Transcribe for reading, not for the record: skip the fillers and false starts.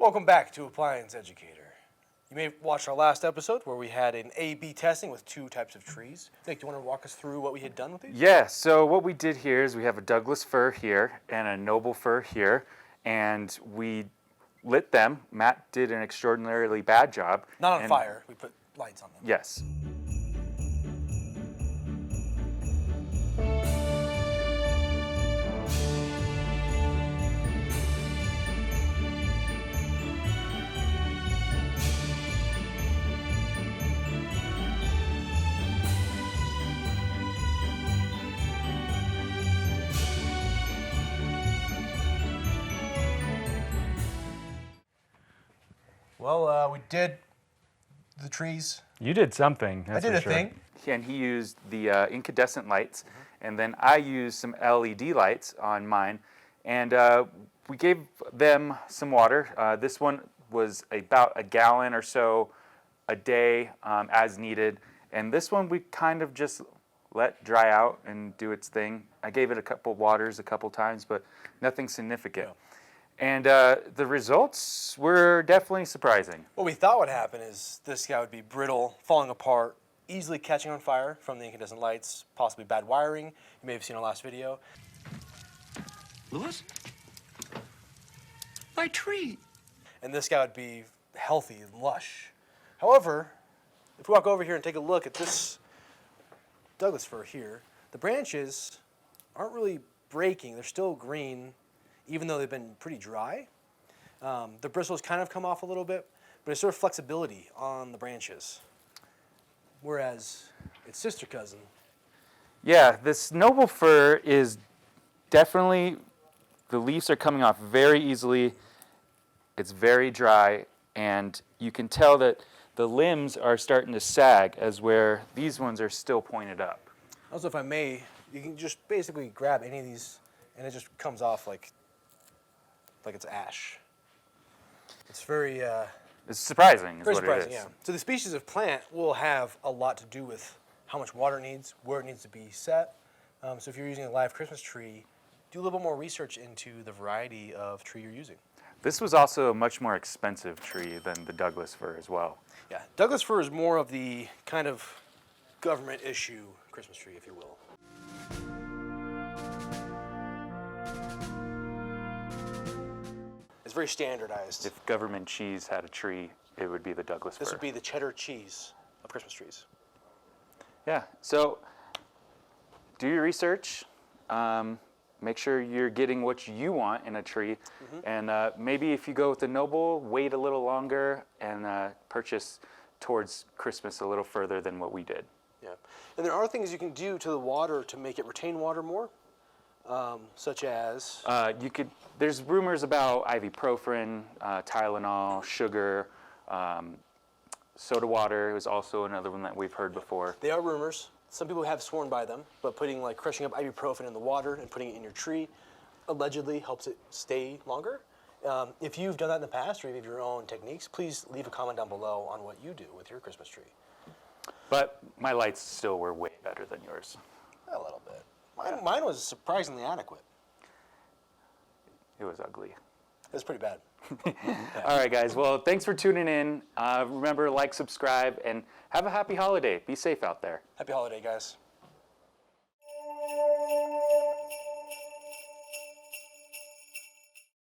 Welcome back to Appliance Educator. You may have watched our last episode where we had an A-B testing with two types of trees. Nick, do you want to walk us through what we had done with these? Yeah, so what we did here is we have a Douglas fir here and a noble fir here, and we lit them. Matt did an extraordinarily bad job. Not on fire, we put lights on them. Yes. Well, we did the trees. You did something. I did a thing. And he used the incandescent lights, and then I used some LED lights on mine, and we gave them some water. This one was about a gallon or so a day as needed, and this one we kind of just let dry out and do its thing. I gave it a couple waters a couple times, but nothing significant. Yeah. And the results were definitely surprising. What we thought would happen is this guy would be brittle, falling apart, easily catching on fire from the incandescent lights, possibly bad wiring. You may have seen our last video. Louis? My tree. And this guy would be healthy and lush. However, if we walk over here and take a look at this Douglas fir here, the branches aren't really breaking. They're still green, even though they've been pretty dry. The bristles kind of come off a little bit, but it's sort of flexibility on the branches. Whereas its sister cousin. Yeah, this noble fir is definitely, the leaves are coming off very easily. It's very dry, and you can tell that the limbs are starting to sag, as where these ones are still pointed up. Also, if I may, you can just basically grab any of these, and it just comes off like it's ash. It's very It's surprising, is very what surprising, it is. yeah. So the species of plant will have a lot to do with how much water it needs, where it needs to be set. So if you're using a live Christmas tree, do a little bit more research into the variety of tree you're using. This was also a much more expensive tree than the Douglas fir as well. Yeah, Douglas fir is more of the kind of government issue Christmas tree, if you will. It's very standardized. If government cheese had a tree, it would be the Douglas fir. This would be the cheddar cheese of Christmas trees. Yeah, so do your research. Make sure you're getting what you want in a tree. And maybe if you go with the noble, wait a little longer and purchase towards Christmas a little further than what we did. Yeah, and there are things you can do to the water to make it retain water more, such as? There's rumors about ibuprofen, Tylenol, sugar, soda water is also another one that we've heard before. They are rumors. Some people have sworn by them, but crushing up ibuprofen in the water and putting it in your tree allegedly helps it stay longer. If you've done that in the past or you have your own techniques, please leave a comment down below on what you do with your Christmas tree. But my lights still were way better than yours. A little bit. Mine was surprisingly adequate. It was ugly. It was pretty bad. All right, guys. Well, thanks for tuning in. Remember, like, subscribe, and have a happy holiday. Be safe out there. Happy holiday, guys.